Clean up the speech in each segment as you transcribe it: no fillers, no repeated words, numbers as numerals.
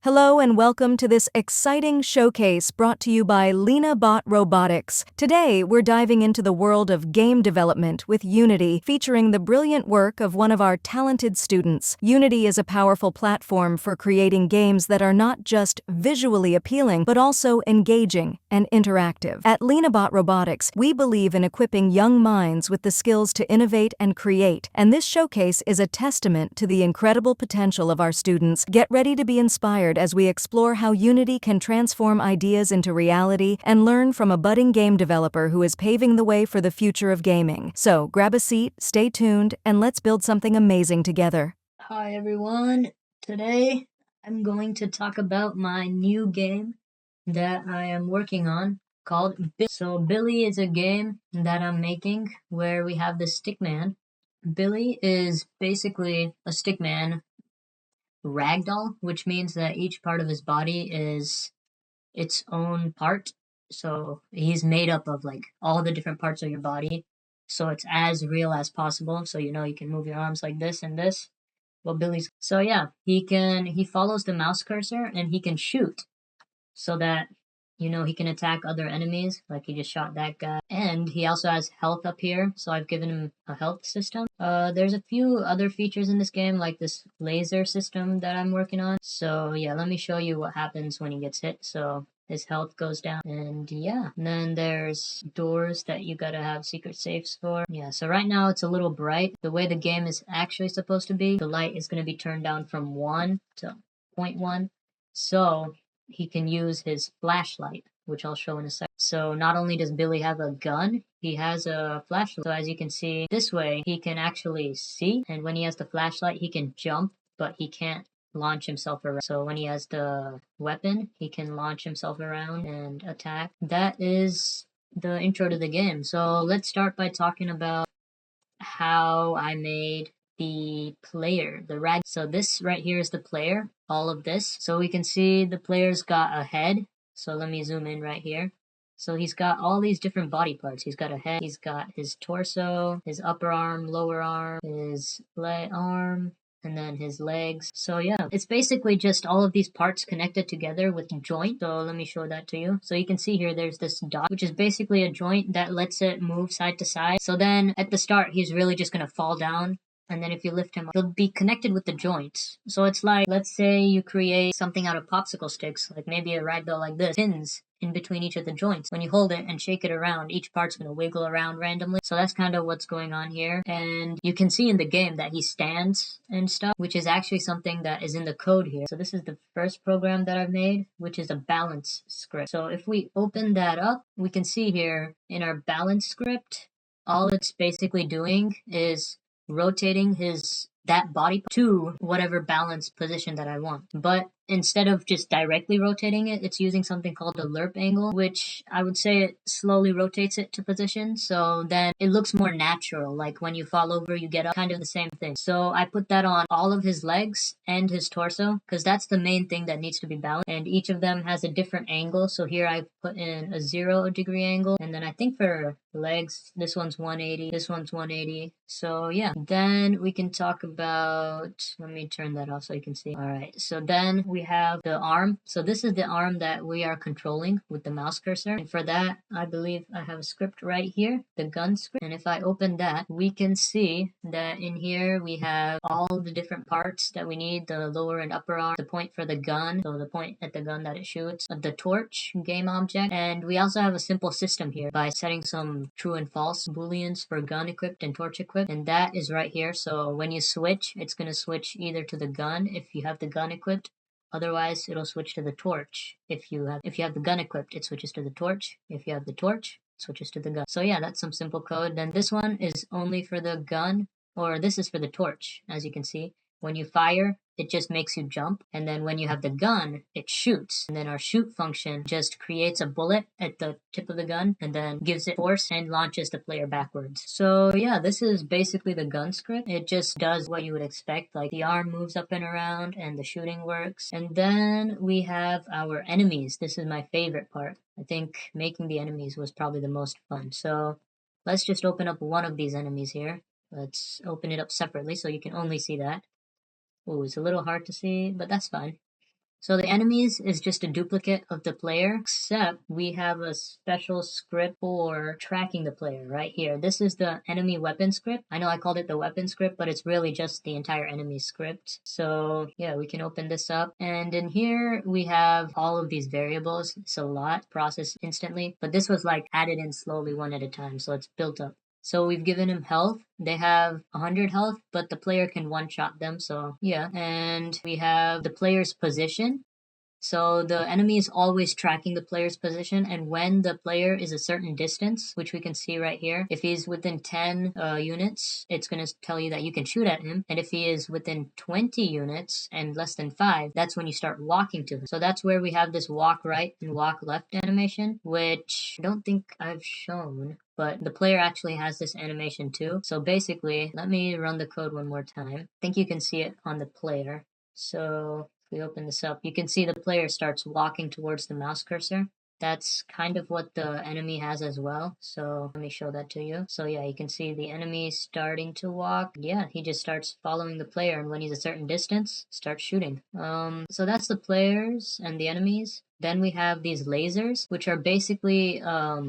Hello and welcome to this exciting showcase brought to you by LeenaBOT Robotics. Today, we're diving into the world of game development with Unity, featuring the brilliant work of one of our talented students. Unity is a powerful platform for creating games that are not just visually appealing, but also engaging and interactive. At LeenaBOT Robotics, we believe in equipping young minds with the skills to innovate and create, and this showcase is a testament to the incredible potential of our students. Get ready to be inspired as we explore how Unity can transform ideas into reality and learn from a budding game developer who is paving the way for the future of gaming. So, grab a seat, stay tuned, and let's build something amazing together. Hi everyone, today I'm going to talk about my new game that I am working on called Billy. So Billy is a game that I'm making where we have the stickman. Billy is basically a stickman ragdoll, which means that each part of his body is its own part. So he's made up of like all the different parts of your body. So it's as real as possible. So you can move your arms like this and this. Well, so yeah, he follows the mouse cursor and he can shoot so that he can attack other enemies, like he just shot that guy. And he also has health up here, so I've given him a health system. There's a few other features in this game, like this laser system that I'm working on. So yeah, let me show you what happens when he gets hit. So his health goes down, and yeah, and then there's doors that you gotta have secret safes for. Yeah, so right now it's a little bright. The way the game is actually supposed to be, the light is gonna be turned down from 1 to 0.1. So he can use his flashlight, which I'll show in a second. So not only does Billy have a gun, he has a flashlight. So as you can see, this way he can actually see, and when he has the flashlight, he can jump, but he can't launch himself around. So when he has the weapon, he can launch himself around and attack. That is the intro to the game. So let's start by talking about how I made the player, the rag. So this right here is the player, all of this. So we can see the player's got a head. So let me zoom in right here. So he's got all these different body parts. He's got a head, he's got his torso, his upper arm, lower arm, his arm, and then his legs. So yeah, it's basically just all of these parts connected together with joint. So let me show that to you. So you can see here there's this dot, which is basically a joint that lets it move side to side. So then at the start, he's really just gonna fall down. And then if you lift him up, he'll be connected with the joints. So it's like, let's say you create something out of popsicle sticks, like maybe a ragdoll like this, pins in between each of the joints. When you hold it and shake it around, each part's going to wiggle around randomly. So that's kind of what's going on here. And you can see in the game that he stands and stuff, which is actually something that is in the code here. So this is the first program that I've made, which is a balance script. So if we open that up, we can see here in our balance script, all it's basically doing is rotating that body to whatever balance position that I want. But instead of just directly rotating it, it's using something called the lerp angle, which I would say it slowly rotates it to position. So then it looks more natural. Like when you fall over, you get up, kind of the same thing. So I put that on all of his legs and his torso, because that's the main thing that needs to be balanced. And each of them has a different angle. So here I put in a 0-degree angle. And then I think for legs, this one's 180, this one's 180. So yeah, then we can talk about, let me turn that off so you can see. All right, so then we have the arm. So this is the arm that we are controlling with the mouse cursor. And for that, I believe I have a script right here, the gun script. And if I open that, we can see that in here we have all the different parts that we need, the lower and upper arm, the point for the gun, so the point at the gun that it shoots, the torch game object. And we also have a simple system here by setting some true and false booleans for gun equipped and torch equipped. And that is right here. So when you switch, it's going to switch either to the gun if you have the gun equipped. Otherwise, it'll switch to the torch. If you have the gun equipped, it switches to the torch. If you have the torch, it switches to the gun. So yeah, that's some simple code. Then this one is only for the gun, or this is for the torch, as you can see. When you fire, it just makes you jump. And then when you have the gun, it shoots. And then our shoot function just creates a bullet at the tip of the gun and then gives it force and launches the player backwards. So yeah, this is basically the gun script. It just does what you would expect. Like the arm moves up and around and the shooting works. And then we have our enemies. This is my favorite part. I think making the enemies was probably the most fun. So let's just open up one of these enemies here. Let's open it up separately so you can only see that. Oh, it's a little hard to see, but that's fine. So the enemies is just a duplicate of the player, except we have a special script for tracking the player right here. This is the enemy weapon script. I know I called it the weapon script, but it's really just the entire enemy script. So yeah, we can open this up. And in here, we have all of these variables. It's a lot, processed instantly, but this was like added in slowly one at a time. So it's built up. So we've given him health. They have 100 health, but the player can one-shot them, so yeah. And we have the player's position. So the enemy is always tracking the player's position, and when the player is a certain distance, which we can see right here, if he's within 10 units, it's going to tell you that you can shoot at him. And if he is within 20 units and less than 5, that's when you start walking to him. So that's where we have this walk right and walk left animation, which I don't think I've shown. But the player actually has this animation too. So basically, let me run the code one more time. I think you can see it on the player. So we open this up, you can see the player starts walking towards the mouse cursor. That's kind of what the enemy has as well. So let me show that to you. So yeah, you can see the enemy starting to walk. Yeah, he just starts following the player, and when he's a certain distance, starts shooting. So that's the players and the enemies. Then we have these lasers, which are basically,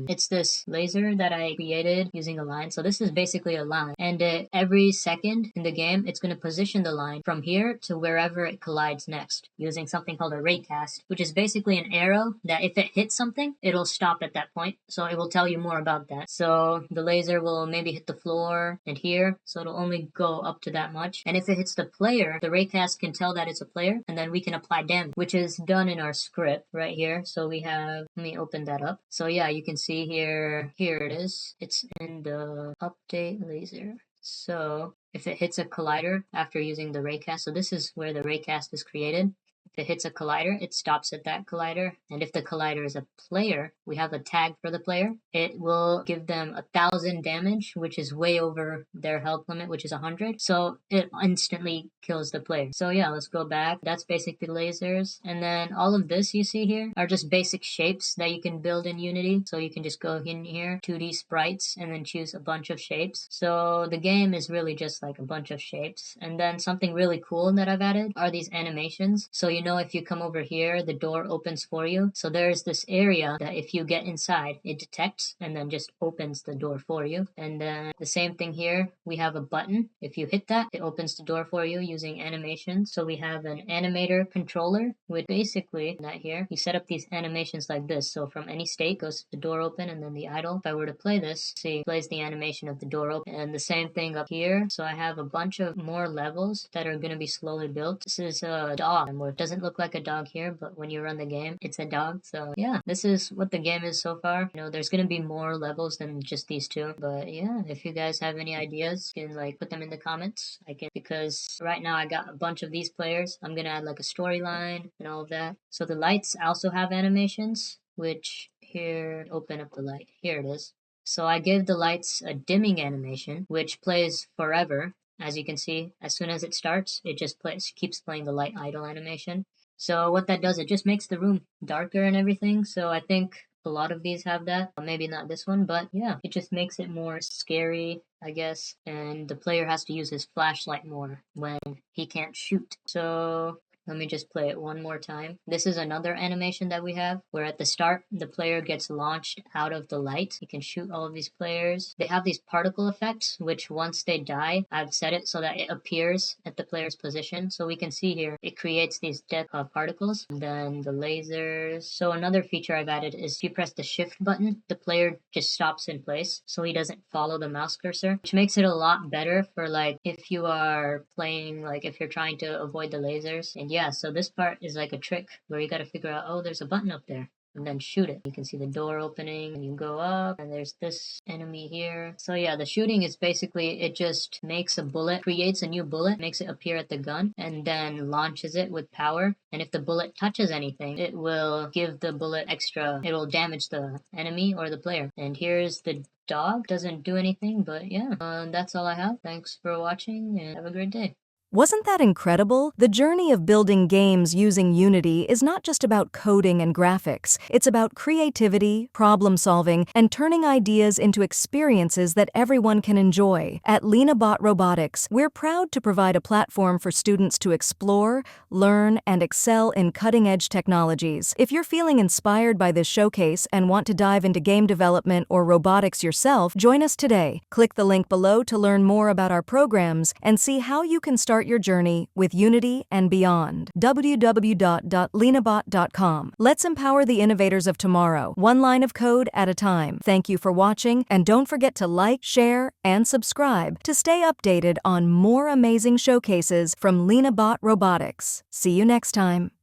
it's this laser that I created using a line. So this is basically a line. And every second in the game, it's going to position the line from here to wherever it collides next using something called a raycast, which is basically an arrow that if it hits something, it'll stop at that point. So it will tell you more about that. So the laser will maybe hit the floor and here. So it'll only go up to that much. And if it hits the player, the raycast can tell that it's a player, and then we can apply damage, which is done in our script right here. So we have, let me open that up. So yeah, you can see here it is. It's in the update laser. So if it hits a collider after using the raycast, so this is where the raycast is created. If it hits a collider, it stops at that collider. And if the collider is a player, we have a tag for the player. It will give them 1,000 damage, which is way over their health limit, which is 100. So it instantly kills the player. So yeah, let's go back. That's basically lasers. And then all of this you see here are just basic shapes that you can build in Unity. So you can just go in here, 2D sprites, and then choose a bunch of shapes. So the game is really just like a bunch of shapes. And then something really cool that I've added are these animations. So you know, if you come over here, the door opens for you. So there's this area that if you get inside, it detects and then just opens the door for you. And then the same thing here, we have a button. If you hit that, it opens the door for you using animations. So we have an animator controller with basically that here. You set up these animations like this. So from any state goes to the door open and then the idle. If I were to play this, see, it plays the animation of the door open. And the same thing up here. So I have a bunch of more levels that are going to be slowly built. This is a dog, where it doesn't look like a dog here, but when you run the game, it's a dog. So yeah, this is what the game is so far. You know, there's going to be more levels than just these two. But yeah, if you guys have any ideas, you can like put them in the comments. I can, because right now I got a bunch of these players. I'm going to add like a storyline and all of that. So the lights also have animations, which here, open up the light. Here it is. So I give the lights a dimming animation, which plays forever. As you can see, as soon as it starts, it just keeps playing the light idle animation. So what that does, it just makes the room darker and everything. So I think a lot of these have that. Maybe not this one, but yeah, it just makes it more scary, I guess. And the player has to use his flashlight more when he can't shoot. So let me just play it one more time. This is another animation that we have where at the start, the player gets launched out of the light. You can shoot all of these players. They have these particle effects, which once they die, I've set it so that it appears at the player's position. So we can see here, it creates these death particles. And then the lasers. So another feature I've added is if you press the shift button, the player just stops in place so he doesn't follow the mouse cursor, which makes it a lot better for like if you are playing, like if you're trying to avoid the lasers. And yeah, so this part is like a trick where you got to figure out, oh, there's a button up there, and then shoot it. You can see the door opening and you go up and there's this enemy here. So yeah, the shooting is basically, it just makes a bullet, creates a new bullet, makes it appear at the gun, and then launches it with power. And if the bullet touches anything, it will give the bullet extra, it will damage the enemy or the player. And here's the dog, doesn't do anything, but yeah, that's all I have. Thanks for watching and have a great day. Wasn't that incredible? The journey of building games using Unity is not just about coding and graphics. It's about creativity, problem solving, and turning ideas into experiences that everyone can enjoy. At LeenaBOT Robotics, we're proud to provide a platform for students to explore, learn, and excel in cutting-edge technologies. If you're feeling inspired by this showcase and want to dive into game development or robotics yourself, join us today. Click the link below to learn more about our programs and see how you can start your journey with Unity and beyond. www.leenabot.com. Let's empower the innovators of tomorrow, one line of code at a time. Thank you for watching, and don't forget to like, share, and subscribe to stay updated on more amazing showcases from LeenaBOT Robotics. See you next time.